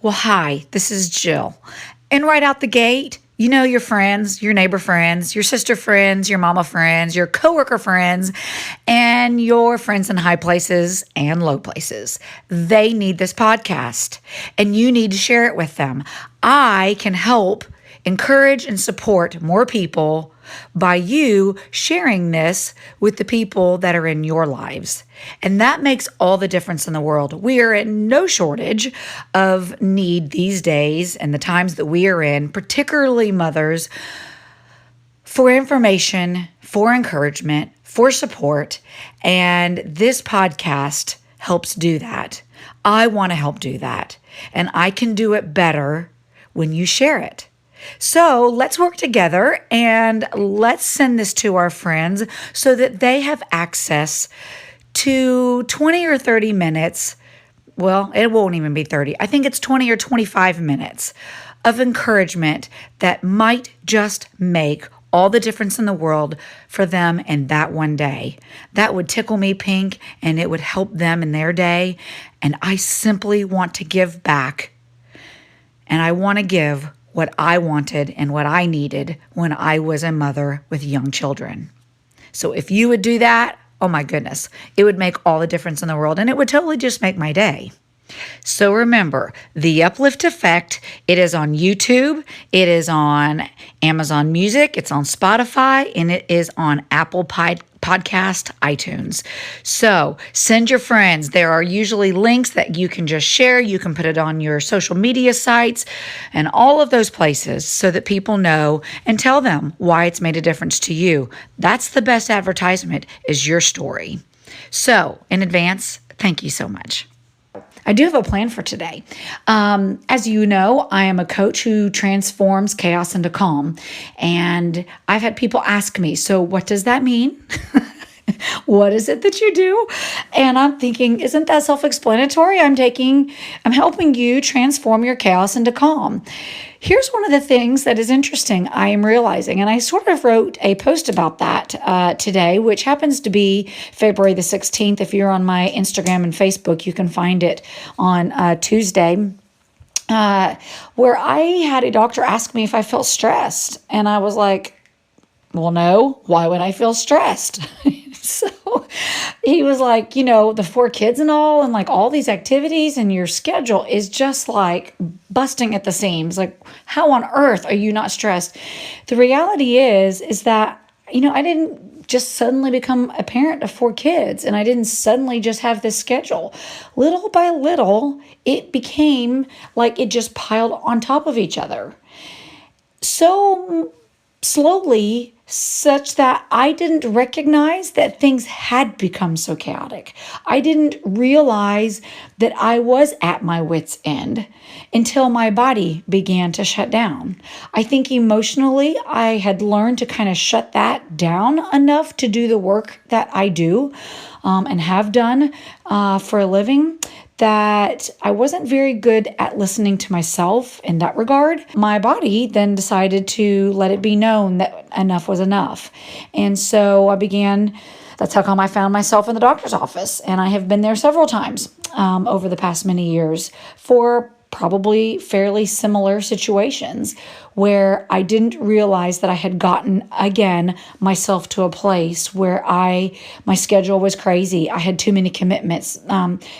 Well, hi, this is Jill. And right out the gate, you know your friends, your neighbor friends, your sister friends, your mama friends, your coworker friends, and your friends in high places and low places. They need this podcast, and you need to share it with them. I can help encourage and support more people by you sharing this with the people that are in your lives. And that makes all the difference in the world. We are in no shortage of need these days and the times that we are in, particularly mothers, for information, for encouragement, for support. And this podcast helps do that. I want to help do that. And I can do it better when you share it. So let's work together and let's send this to our friends so that they have access to 20 or 30 minutes. Well, it won't even be 30. I think it's 20 or 25 minutes of encouragement that might just make all the difference in the world for them in that one day. That would tickle me pink and it would help them in their day. And I simply want to give back. And I want to give what I wanted and what I needed when I was a mother with young children. So if you would do that, oh my goodness, it would make all the difference in the world and it would totally just make my day. So remember, The Uplift Effect, it is on YouTube, it is on Amazon Music, it's on Spotify, and it is on Apple Podcast, iTunes. So send your friends. There are usually links that you can just share. You can put it on your social media sites and all of those places so that people know and tell them why it's made a difference to you. That's the best advertisement is your story. So in advance, thank you so much. I do have a plan for today. As you know, I am a coach who transforms chaos into calm. And I've had people ask me, so what does that mean? What is it that you do? And I'm thinking, isn't that self-explanatory? I'm helping you transform your chaos into calm. Here's one of the things that is interesting I am realizing, and I sort of wrote a post about that today, which happens to be February the 16th. If you're on my Instagram and Facebook, you can find it on Tuesday, where I had a doctor ask me if I felt stressed. And I was like, well, no, why would I feel stressed? So he was like, the 4 kids and all, and like all these activities and your schedule is just like busting at the seams. Like, how on earth are you not stressed? The reality is that, I didn't just suddenly become a parent of 4 kids and I didn't suddenly just have this schedule. Little by little, it became like it just piled on top of each other. So slowly, such that I didn't recognize that things had become so chaotic. I didn't realize that I was at my wit's end until my body began to shut down. I think emotionally, I had learned to kind of shut that down enough to do the work that I do and have done for a living, that I wasn't very good at listening to myself in that regard. My body then decided to let it be known that enough was enough. And so that's how come I found myself in the doctor's office. And I have been there several times over the past many years for probably fairly similar situations where I didn't realize that I had gotten, again, myself to a place where my schedule was crazy. I had too many commitments,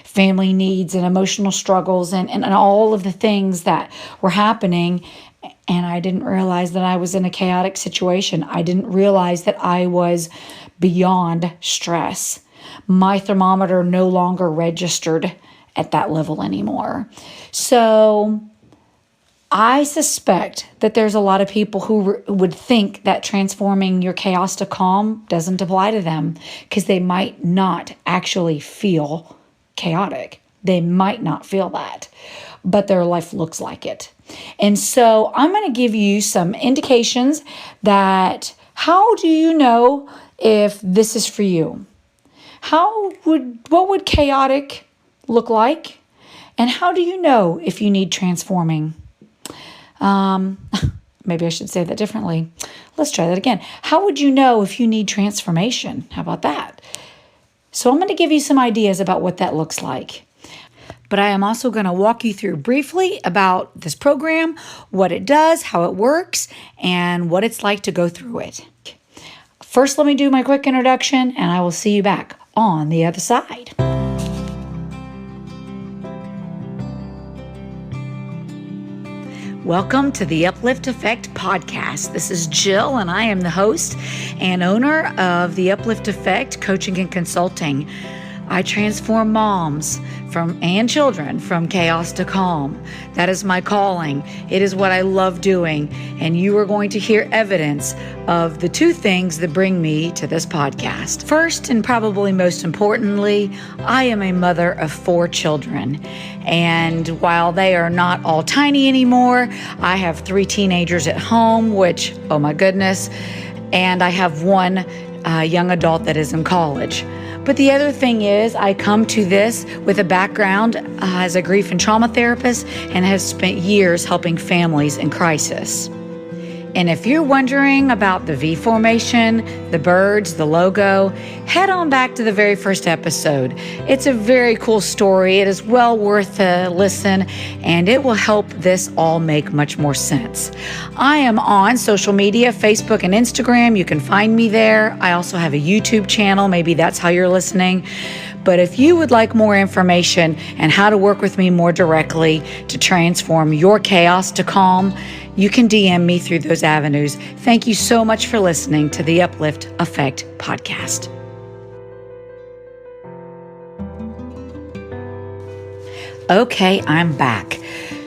family needs and emotional struggles and all of the things that were happening. And I didn't realize that I was in a chaotic situation. I didn't realize that I was beyond stress. My thermometer no longer registered at that level anymore. So I suspect that there's a lot of people who would think that transforming your chaos to calm doesn't apply to them because they might not actually feel chaotic. They might not feel that, but their life looks like it. And so I'm going to give you some indications that how do you know if this is for you? What would chaotic look like? And how do you know if you need transforming? Maybe I should say that differently. Let's try that again. How would you know if you need transformation? How about that? So I'm going to give you some ideas about what that looks like. but I am also going to walk you through briefly about this program, what it does, how it works, and what it's like to go through it. First, let me do my quick introduction, and I will see you back on the other side. Welcome to the Uplift Effect podcast. This is Jill, and I am the host and owner of the Uplift Effect Coaching and Consulting. I transform moms and children from chaos to calm. That is my calling. It is what I love doing, and you are going to hear evidence of the two things that bring me to this podcast. First, and probably most importantly, I am a mother of 4 children. And while they are not all tiny anymore, I have 3 teenagers at home, which, oh my goodness, and I have 1 young adult that is in college. But the other thing is, I come to this with a background as a grief and trauma therapist and have spent years helping families in crisis. And if you're wondering about the V formation, the birds, the logo, head on back to the very first episode. It's a very cool story. It is well worth a listen, and it will help this all make much more sense. I am on social media, Facebook and Instagram. You can find me there. I also have a YouTube channel. Maybe that's how you're listening. But if you would like more information and how to work with me more directly to transform your chaos to calm, you can DM me through those avenues. Thank you so much for listening to the Uplift Effect podcast. Okay, I'm back.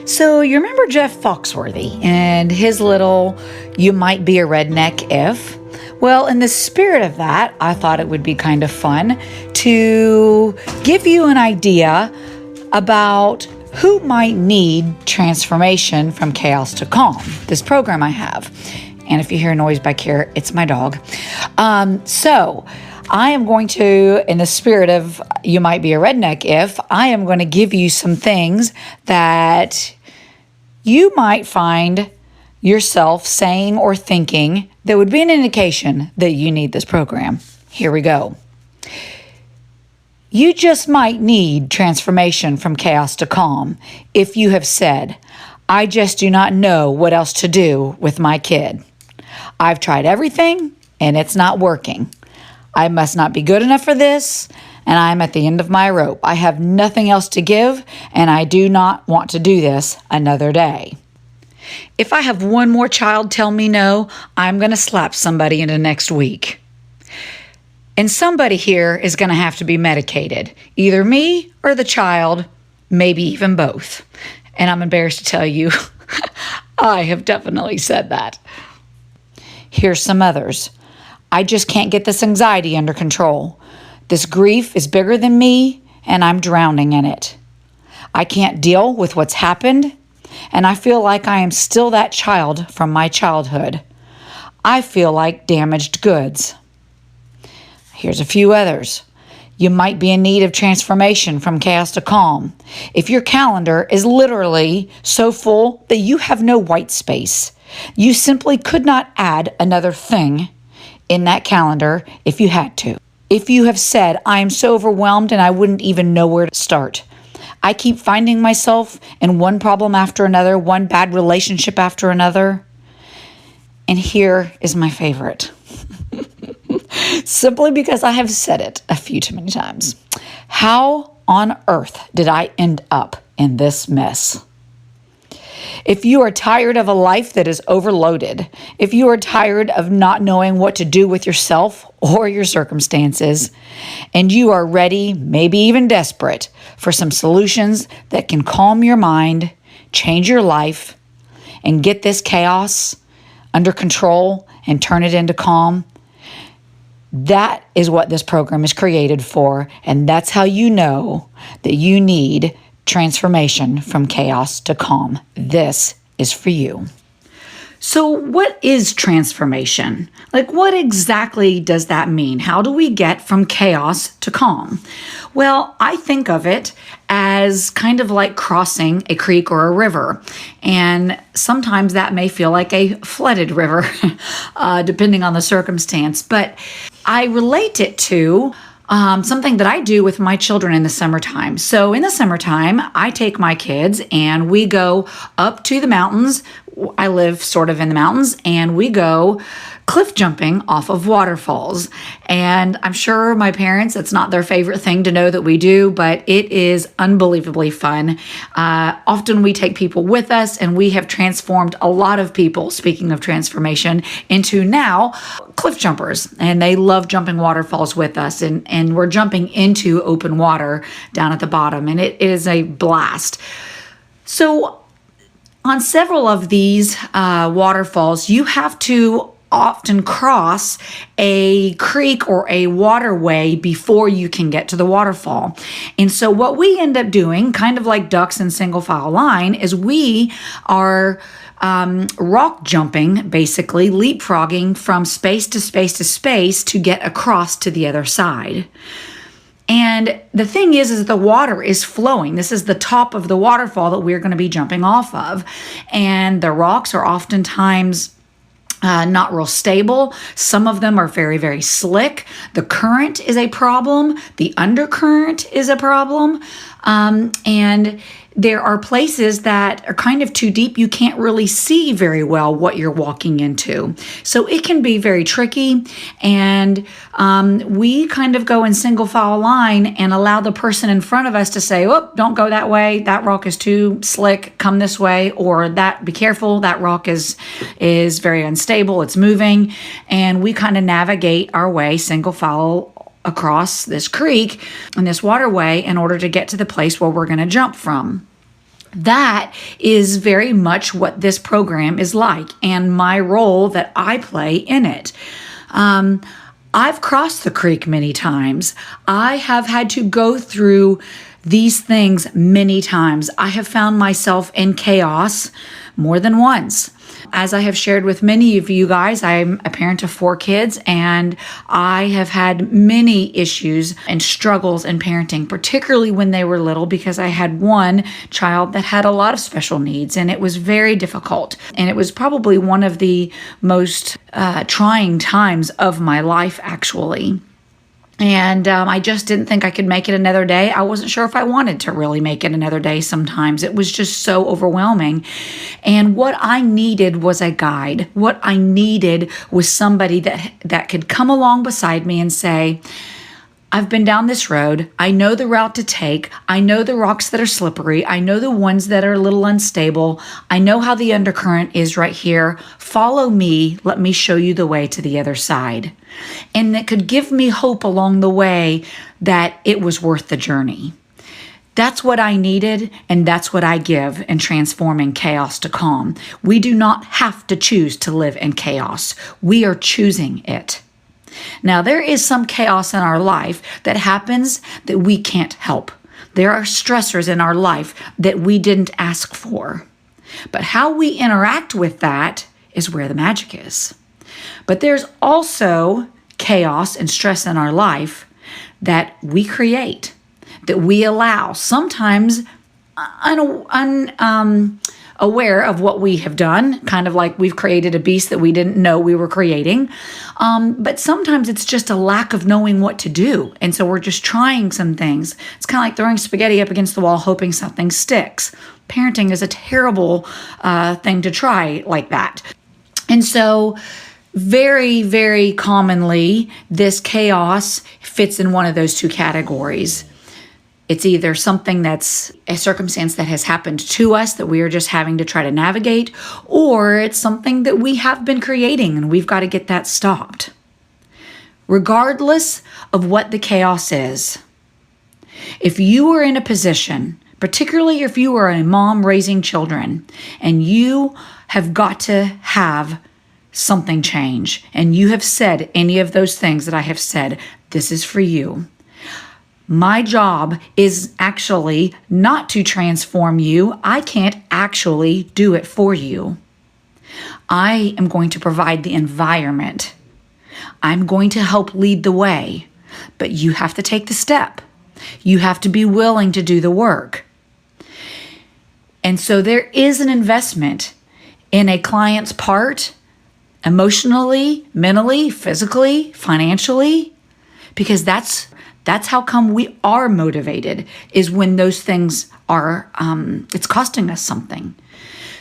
So you remember Jeff Foxworthy and his little, "You might be a redneck if"? Well, in the spirit of that, I thought it would be kind of fun to give you an idea about who might need transformation from chaos to calm. This program I have. And if you hear noise back here, it's my dog. So I am going to, in the spirit of "you might be a redneck if," I am going to give you some things that you might find yourself saying or thinking that would be an indication that you need this program. Here we go. You just might need transformation from chaos to calm if you have said, "I just do not know what else to do with my kid. I've tried everything and it's not working. I must not be good enough for this, and I'm at the end of my rope. I have nothing else to give, and I do not want to do this another day. If I have one more child tell me no, I'm going to slap somebody into next week. And somebody here is going to have to be medicated, either me or the child, maybe even both." And I'm embarrassed to tell you, I have definitely said that. Here's some others. "I just can't get this anxiety under control. This grief is bigger than me, and I'm drowning in it. I can't deal with what's happened, and I feel like I am still that child from my childhood. I feel like damaged goods." Here's a few others. You might be in need of transformation from chaos to calm if your calendar is literally so full that you have no white space. You simply could not add another thing in that calendar if you had to. If you have said, "I am so overwhelmed and I wouldn't even know where to start. I keep finding myself in one problem after another, one bad relationship after another." And here is my favorite. Simply because I have said it a few too many times. "How on earth did I end up in this mess?" If you are tired of a life that is overloaded, if you are tired of not knowing what to do with yourself or your circumstances, and you are ready, maybe even desperate, for some solutions that can calm your mind, change your life, and get this chaos under control and turn it into calm, that is what this program is created for, and that's how you know that you need transformation from chaos to calm. This is for you. So what is transformation? Like, what exactly does that mean? How do we get from chaos to calm? Well, I think of it as kind of like crossing a creek or a river. And sometimes that may feel like a flooded river, depending on the circumstance. But I relate it to something that I do with my children in the summertime. So in the summertime, I take my kids and we go up to the mountains. I live sort of in the mountains, and we go cliff jumping off of waterfalls. And I'm sure my parents, it's not their favorite thing to know that we do, but it is unbelievably fun. Often we take people with us, and we have transformed a lot of people, speaking of transformation, into now cliff jumpers. And they love jumping waterfalls with us. And we're jumping into open water down at the bottom, and it is a blast. So on several of these waterfalls, you have to often cross a creek or a waterway before you can get to the waterfall. And so what we end up doing, kind of like ducks in single file line, is we are rock jumping, basically leapfrogging from space to space to space to get across to the other side. And the thing is the water is flowing. This is the top of the waterfall that we're going to be jumping off of. And the rocks are oftentimes not real stable. Some of them are very, very slick. The current is a problem. The undercurrent is a problem. And there are places that are kind of too deep. You can't really see very well what you're walking into. So it can be very tricky. And we kind of go in single file line and allow the person in front of us to say, oh, don't go that way. That rock is too slick. Come this way. Or that, be careful. That rock is very unstable. It's moving. And we kind of navigate our way single file across this creek and this waterway in order to get to the place where we're going to jump from. That is very much what this program is like, and my role that I play in it. I've crossed the creek many times. I have had to go through these things many times. I have found myself in chaos more than once. As I have shared with many of you guys, I'm a parent of 4 kids, and I have had many issues and struggles in parenting, particularly when they were little, because I had one child that had a lot of special needs, and it was very difficult. And it was probably one of the most trying times of my life, actually. And I just didn't think I could make it another day. I wasn't sure if I wanted to really make it another day sometimes. It was just so overwhelming. And what I needed was a guide. What I needed was somebody that could come along beside me and say, I've been down this road. I know the route to take. I know the rocks that are slippery. I know the ones that are a little unstable. I know how the undercurrent is right here. Follow me. Let me show you the way to the other side. And that could give me hope along the way that it was worth the journey. That's what I needed, and that's what I give in transforming chaos to calm. We do not have to choose to live in chaos. We are choosing it. Now, there is some chaos in our life that happens that we can't help. There are stressors in our life that we didn't ask for. But how we interact with that is where the magic is. But there's also chaos and stress in our life that we create, that we allow, sometimes aware of what we have done, kind of like we've created a beast that we didn't know we were creating. But sometimes it's just a lack of knowing what to do. And so we're just trying some things. It's kind of like throwing spaghetti up against the wall, hoping something sticks. Parenting is a terrible thing to try like that. And so very, very commonly, this chaos fits in one of those two categories. It's either something that's a circumstance that has happened to us that we are just having to try to navigate, or it's something that we have been creating and we've got to get that stopped. Regardless of what the chaos is, if you are in a position, particularly if you are a mom raising children, and you have got to have something change, and you have said any of those things that I have said, this is for you. My job is actually not to transform you. I can't actually do it for you. I am going to provide the environment. I'm going to help lead the way, but you have to take the step. You have to be willing to do the work. And so there is an investment in a client's part, emotionally, mentally, physically, financially, because that's That's how come we are motivated, is when those things are, it's costing us something.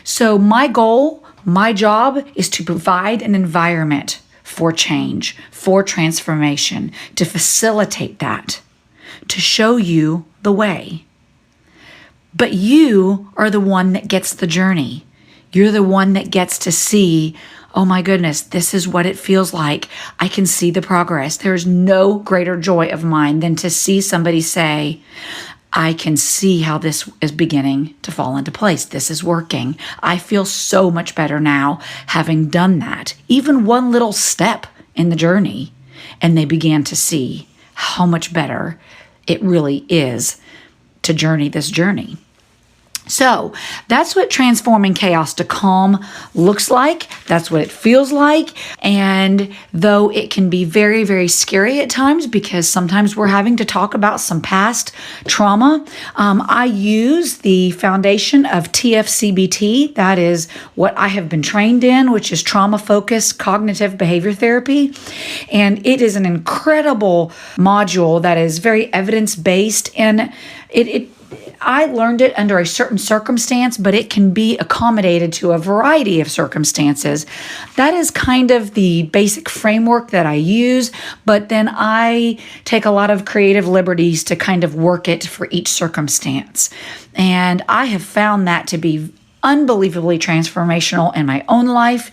So my goal, my job is to provide an environment for change, for transformation, to facilitate that, to show you the way. But you are the one that gets the journey. You're the one that gets to see, oh my goodness, this is what it feels like. I can see the progress. There's no greater joy of mine than to see somebody say, I can see how this is beginning to fall into place. This is working. I feel so much better now having done that. Even one little step in the journey. And they began to see how much better it really is to journey this journey. So that's what transforming chaos to calm looks like. That's what it feels like. And though it can be very, very scary at times, because sometimes we're having to talk about some past trauma, I use the foundation of TFCBT. That is what I have been trained in, which is trauma-focused cognitive behavior therapy. And it is an incredible module that is very evidence-based, and I learned it under a certain circumstance, but it can be accommodated to a variety of circumstances. That is kind of the basic framework that I use, but then I take a lot of creative liberties to kind of work it for each circumstance. And I have found that to be unbelievably transformational in my own life,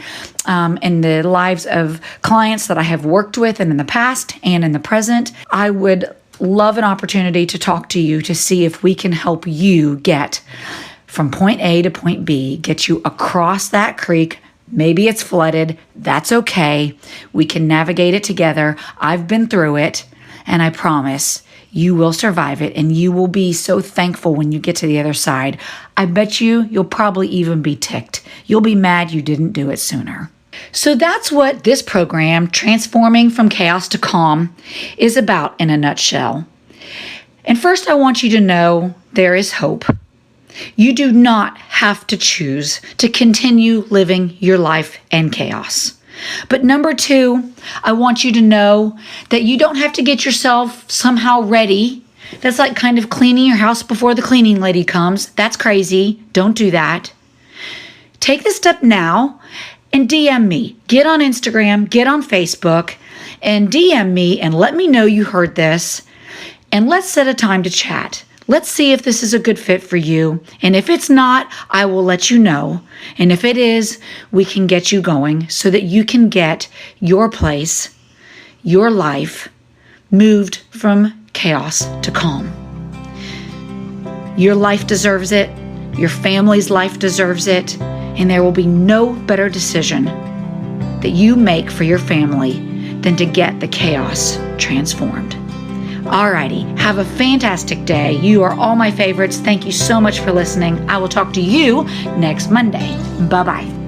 in the lives of clients that I have worked with and in the past and in the present. I would love an opportunity to talk to you to see if we can help you get from point A to point B, get you across that creek. Maybe it's flooded. That's okay. We can navigate it together. I've been through it, and I promise you will survive it, and you will be so thankful when you get to the other side. I bet you'll probably even be ticked. You'll be mad you didn't do it sooner. So that's what this program, Transforming from Chaos to Calm, is about in a nutshell. And first, I want you to know there is hope. You do not have to choose to continue living your life in chaos. But number two, I want you to know that you don't have to get yourself somehow ready. That's like kind of cleaning your house before the cleaning lady comes. That's crazy. Don't do that. Take the step now and DM me. Get on Instagram, get on Facebook, and DM me and let me know you heard this. And let's set a time to chat. Let's see if this is a good fit for you. And if it's not, I will let you know. And if it is, we can get you going so that you can get your place, your life, moved from chaos to calm. Your life deserves it. Your family's life deserves it. And there will be no better decision that you make for your family than to get the chaos transformed. Alrighty, have a fantastic day. You are all my favorites. Thank you so much for listening. I will talk to you next Monday. Bye-bye.